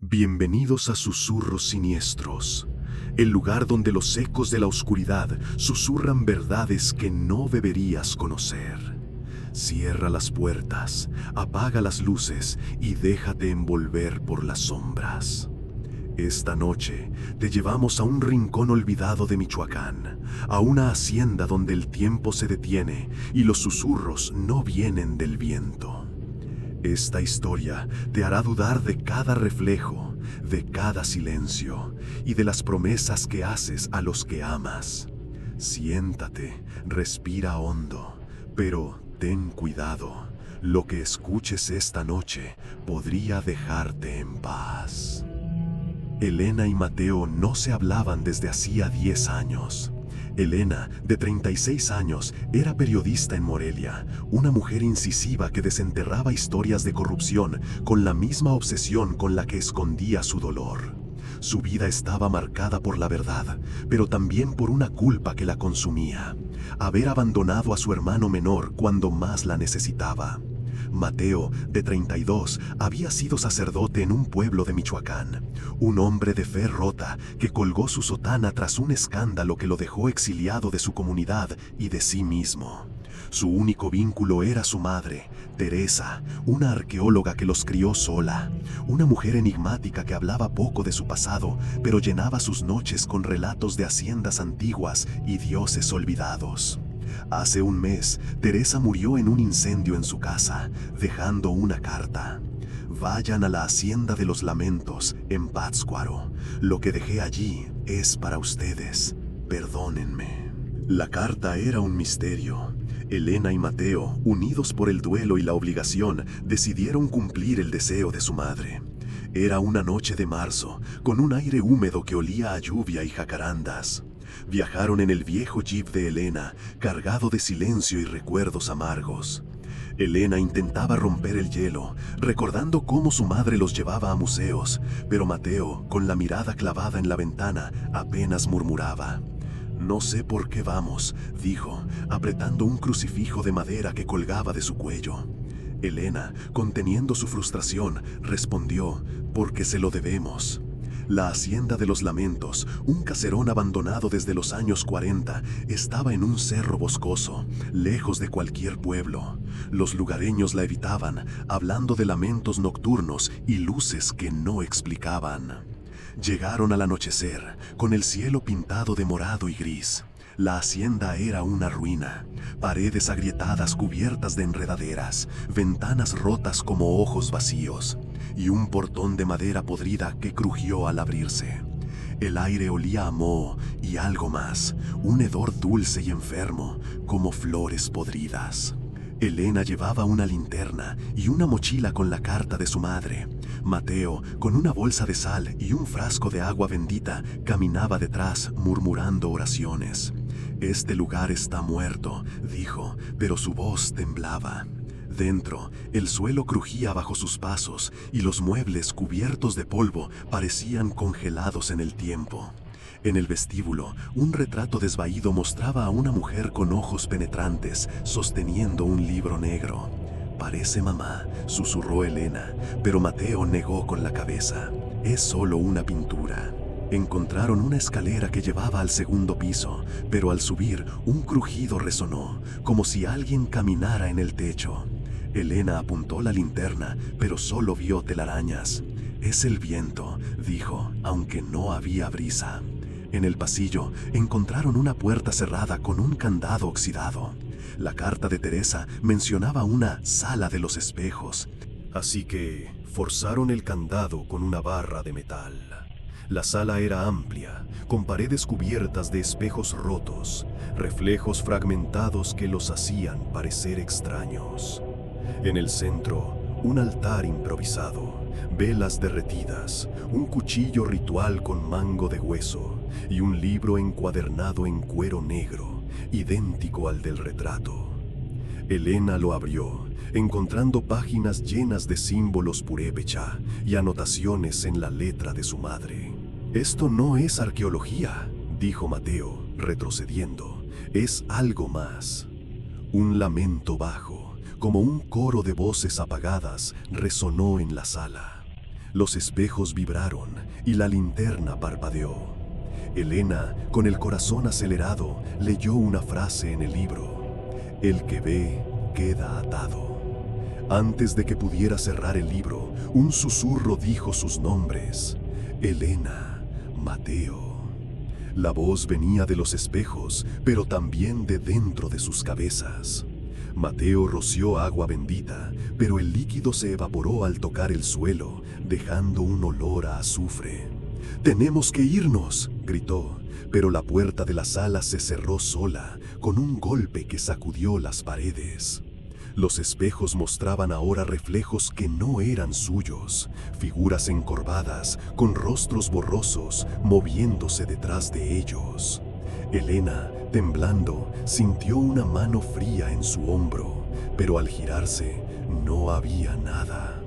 Bienvenidos a Susurros Siniestros, el lugar donde los ecos de la oscuridad susurran verdades que no deberías conocer. Cierra las puertas, apaga las luces y déjate envolver por las sombras. Esta noche te llevamos a un rincón olvidado de Michoacán, a una hacienda donde el tiempo se detiene y los susurros no vienen del viento. Esta historia te hará dudar de cada reflejo, de cada silencio y de las promesas que haces a los que amas. Siéntate, respira hondo, pero ten cuidado. Lo que escuches esta noche podría dejarte en paz. Elena y Mateo no se hablaban desde hacía 10 años. Elena, de 36 años, era periodista en Morelia, una mujer incisiva que desenterraba historias de corrupción con la misma obsesión con la que escondía su dolor. Su vida estaba marcada por la verdad, pero también por una culpa que la consumía: haber abandonado a su hermano menor cuando más la necesitaba. Mateo, de 32, había sido sacerdote en un pueblo de Michoacán, un hombre de fe rota que colgó su sotana tras un escándalo que lo dejó exiliado de su comunidad y de sí mismo. Su único vínculo era su madre, Teresa, una arqueóloga que los crió sola, una mujer enigmática que hablaba poco de su pasado, pero llenaba sus noches con relatos de haciendas antiguas y dioses olvidados. Hace un mes, Teresa murió en un incendio en su casa, dejando una carta: vayan a la Hacienda de los Lamentos, en Pátzcuaro. Lo que dejé allí es para ustedes. Perdónenme. La carta era un misterio. Elena y Mateo, unidos por el duelo y la obligación, decidieron cumplir el deseo de su madre. Era una noche de marzo, con un aire húmedo que olía a lluvia y jacarandas. Viajaron en el viejo jeep de Elena, cargado de silencio y recuerdos amargos. Elena intentaba romper el hielo, recordando cómo su madre los llevaba a museos, pero Mateo, con la mirada clavada en la ventana, apenas murmuraba. «No sé por qué vamos», dijo, apretando un crucifijo de madera que colgaba de su cuello. Elena, conteniendo su frustración, respondió: «Porque se lo debemos». La Hacienda de los Lamentos, un caserón abandonado desde los años 40, estaba en un cerro boscoso, lejos de cualquier pueblo. Los lugareños la evitaban, hablando de lamentos nocturnos y luces que no explicaban. Llegaron al anochecer, con el cielo pintado de morado y gris. La hacienda era una ruina, paredes agrietadas cubiertas de enredaderas, ventanas rotas como ojos vacíos, y un portón de madera podrida que crujió al abrirse. El aire olía a moho y algo más, un hedor dulce y enfermo, como flores podridas. Elena llevaba una linterna y una mochila con la carta de su madre. Mateo, con una bolsa de sal y un frasco de agua bendita, caminaba detrás murmurando oraciones. «Este lugar está muerto», dijo, pero su voz temblaba. Dentro, el suelo crujía bajo sus pasos y los muebles cubiertos de polvo parecían congelados en el tiempo. En el vestíbulo, un retrato desvaído mostraba a una mujer con ojos penetrantes, sosteniendo un libro negro. «Parece mamá», susurró Elena, pero Mateo negó con la cabeza. «Es solo una pintura». Encontraron una escalera que llevaba al segundo piso, pero al subir, un crujido resonó, como si alguien caminara en el techo. Elena apuntó la linterna, pero solo vio telarañas. «Es el viento», dijo, aunque no había brisa. En el pasillo encontraron una puerta cerrada con un candado oxidado. La carta de Teresa mencionaba una sala de los espejos, así que forzaron el candado con una barra de metal. La sala era amplia, con paredes cubiertas de espejos rotos, reflejos fragmentados que los hacían parecer extraños. En el centro, un altar improvisado, velas derretidas, un cuchillo ritual con mango de hueso y un libro encuadernado en cuero negro, idéntico al del retrato. Elena lo abrió, encontrando páginas llenas de símbolos purépecha y anotaciones en la letra de su madre. «Esto no es arqueología», dijo Mateo, retrocediendo. «Es algo más». Un lamento bajo, como un coro de voces apagadas, resonó en la sala. Los espejos vibraron y la linterna parpadeó. Elena, con el corazón acelerado, leyó una frase en el libro: el que ve, queda atado. Antes de que pudiera cerrar el libro, un susurro dijo sus nombres: Elena, Mateo. La voz venía de los espejos, pero también de dentro de sus cabezas. Mateo roció agua bendita, pero el líquido se evaporó al tocar el suelo, dejando un olor a azufre. «¡Tenemos que irnos!», gritó, pero la puerta de la sala se cerró sola, con un golpe que sacudió las paredes. Los espejos mostraban ahora reflejos que no eran suyos, figuras encorvadas, con rostros borrosos, moviéndose detrás de ellos. Elena, temblando, sintió una mano fría en su hombro, pero al girarse, no había nada.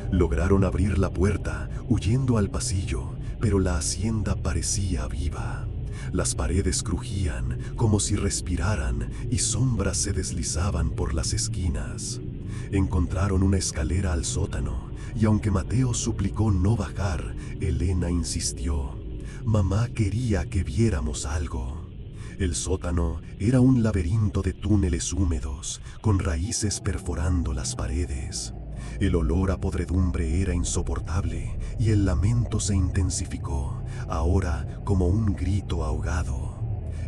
Lograron abrir la puerta, huyendo al pasillo, pero la hacienda parecía viva. Las paredes crujían como si respiraran y sombras se deslizaban por las esquinas. Encontraron una escalera al sótano y aunque Mateo suplicó no bajar, Elena insistió: «Mamá quería que viéramos algo». El sótano era un laberinto de túneles húmedos, con raíces perforando las paredes. El olor a podredumbre era insoportable y el lamento se intensificó, ahora como un grito ahogado.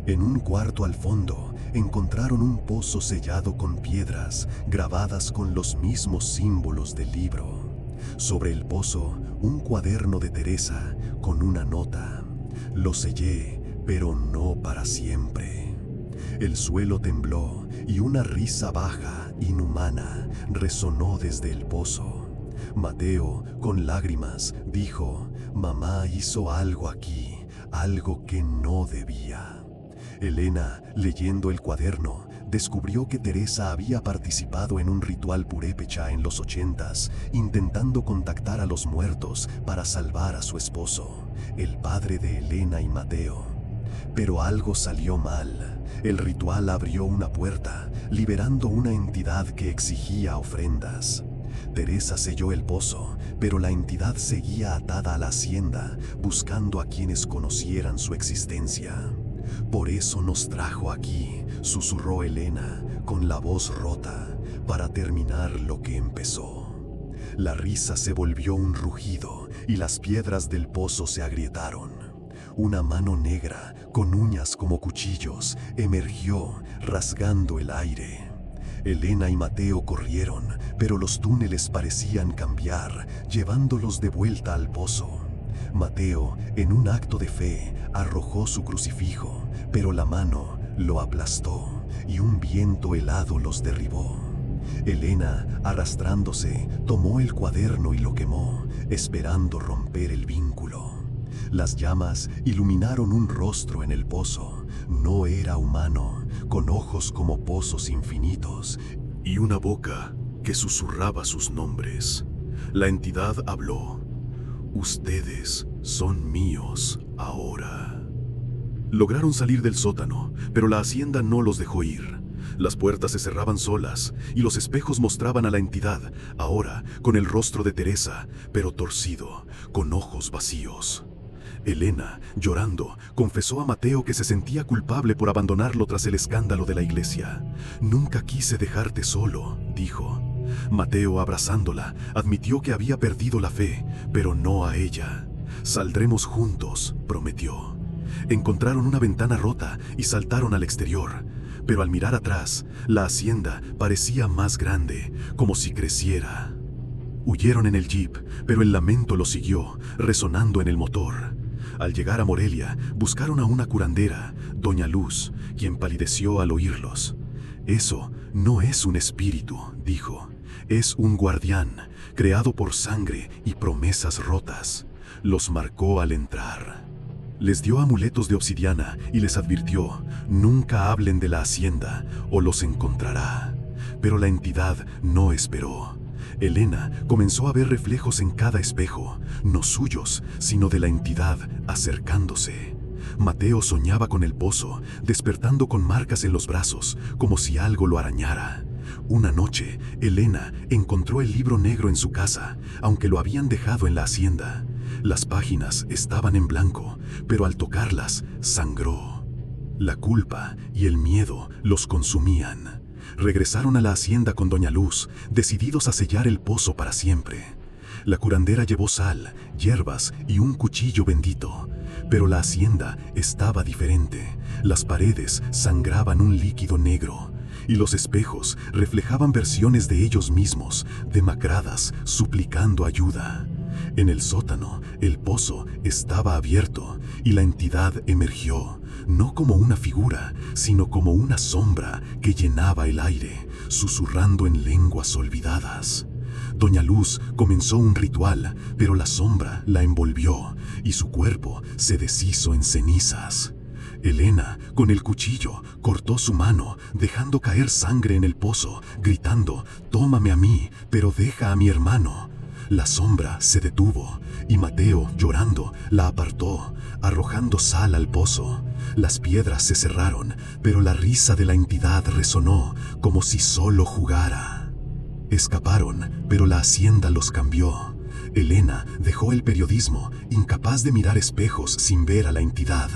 En un cuarto al fondo encontraron un pozo sellado con piedras grabadas con los mismos símbolos del libro. Sobre el pozo, un cuaderno de Teresa con una nota: «Lo sellé, pero no para siempre». El suelo tembló y una risa baja, inhumana, resonó desde el pozo. Mateo, con lágrimas, dijo: «Mamá hizo algo aquí, algo que no debía». Elena, leyendo el cuaderno, descubrió que Teresa había participado en un ritual purépecha en los 80s, intentando contactar a los muertos para salvar a su esposo, el padre de Elena y Mateo. Pero algo salió mal. El ritual abrió una puerta, liberando una entidad que exigía ofrendas. Teresa selló el pozo, pero la entidad seguía atada a la hacienda, buscando a quienes conocieran su existencia. «Por eso nos trajo aquí», susurró Elena, con la voz rota, «para terminar lo que empezó». La risa se volvió un rugido y las piedras del pozo se agrietaron. Una mano negra, con uñas como cuchillos, emergió, rasgando el aire. Elena y Mateo corrieron, pero los túneles parecían cambiar, llevándolos de vuelta al pozo. Mateo, en un acto de fe, arrojó su crucifijo, pero la mano lo aplastó y un viento helado los derribó. Elena, arrastrándose, tomó el cuaderno y lo quemó, esperando romper el vínculo. Las llamas iluminaron un rostro en el pozo. No era humano, con ojos como pozos infinitos y una boca que susurraba sus nombres. La entidad habló: «Ustedes son míos ahora». Lograron salir del sótano, pero la hacienda no los dejó ir. Las puertas se cerraban solas y los espejos mostraban a la entidad, ahora con el rostro de Teresa, pero torcido, con ojos vacíos. Elena, llorando, confesó a Mateo que se sentía culpable por abandonarlo tras el escándalo de la iglesia. «Nunca quise dejarte solo», dijo. Mateo, abrazándola, admitió que había perdido la fe, pero no a ella. «Saldremos juntos», prometió. Encontraron una ventana rota y saltaron al exterior, pero al mirar atrás, la hacienda parecía más grande, como si creciera. Huyeron en el jeep, pero el lamento los siguió, resonando en el motor. Al llegar a Morelia, buscaron a una curandera, Doña Luz, quien palideció al oírlos. «Eso no es un espíritu», dijo. «Es un guardián, creado por sangre y promesas rotas. Los marcó al entrar». Les dio amuletos de obsidiana y les advirtió: «Nunca hablen de la hacienda o los encontrará». Pero la entidad no esperó. Elena comenzó a ver reflejos en cada espejo, no suyos, sino de la entidad acercándose. Mateo soñaba con el pozo, despertando con marcas en los brazos, como si algo lo arañara. Una noche, Elena encontró el libro negro en su casa, aunque lo habían dejado en la hacienda. Las páginas estaban en blanco, pero al tocarlas, sangró. La culpa y el miedo los consumían. Regresaron a la hacienda con Doña Luz, decididos a sellar el pozo para siempre. La curandera llevó sal, hierbas y un cuchillo bendito, pero la hacienda estaba diferente. Las paredes sangraban un líquido negro, y los espejos reflejaban versiones de ellos mismos, demacradas, suplicando ayuda. En el sótano, el pozo estaba abierto y la entidad emergió, no como una figura, sino como una sombra que llenaba el aire, susurrando en lenguas olvidadas. Doña Luz comenzó un ritual, pero la sombra la envolvió y su cuerpo se deshizo en cenizas. Elena, con el cuchillo, cortó su mano, dejando caer sangre en el pozo, gritando: «Tómame a mí, pero deja a mi hermano». La sombra se detuvo y Mateo, llorando, la apartó, arrojando sal al pozo. Las piedras se cerraron, pero la risa de la entidad resonó como si solo jugara. Escaparon, pero la hacienda los cambió. Elena dejó el periodismo, incapaz de mirar espejos sin ver a la entidad.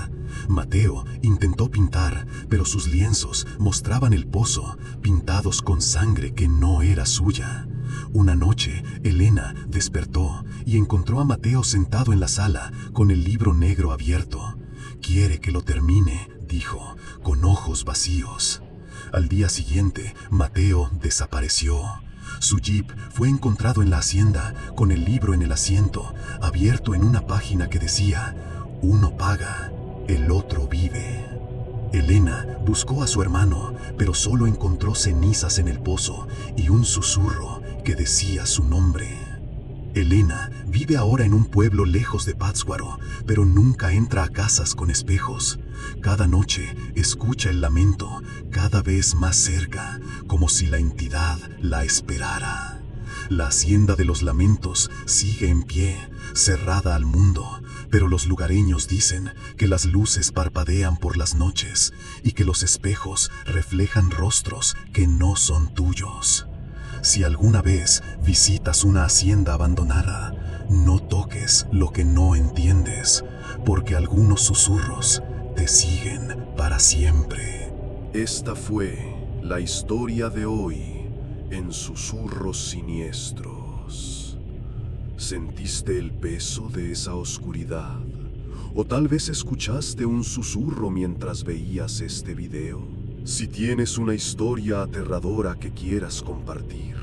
Mateo intentó pintar, pero sus lienzos mostraban el pozo, pintados con sangre que no era suya. Una noche, Elena despertó y encontró a Mateo sentado en la sala, con el libro negro abierto. «Quiere que lo termine», dijo, con ojos vacíos. Al día siguiente, Mateo desapareció. Su jeep fue encontrado en la hacienda, con el libro en el asiento, abierto en una página que decía: «Uno paga, el otro vive». Elena buscó a su hermano, pero solo encontró cenizas en el pozo y un susurro que decía su nombre. Elena vive ahora en un pueblo lejos de Pátzcuaro, pero nunca entra a casas con espejos. Cada noche escucha el lamento, cada vez más cerca, como si la entidad la esperara. La hacienda de los lamentos sigue en pie, cerrada al mundo, pero los lugareños dicen que las luces parpadean por las noches y que los espejos reflejan rostros que no son tuyos. Si alguna vez visitas una hacienda abandonada, no toques lo que no entiendes, porque algunos susurros te siguen para siempre. Esta fue la historia de hoy en Susurros Siniestros. ¿Sentiste el peso de esa oscuridad? ¿O tal vez escuchaste un susurro mientras veías este video? Si tienes una historia aterradora que quieras compartir,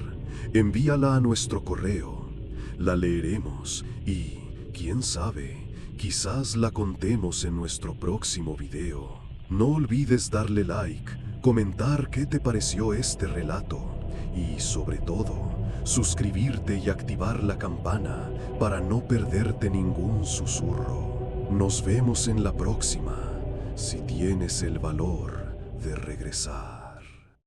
envíala a nuestro correo. La leeremos y, quién sabe, quizás la contemos en nuestro próximo video. No olvides darle like, comentar qué te pareció este relato y, sobre todo, suscribirte y activar la campana para no perderte ningún susurro. Nos vemos en la próxima, si tienes el valor de regresar.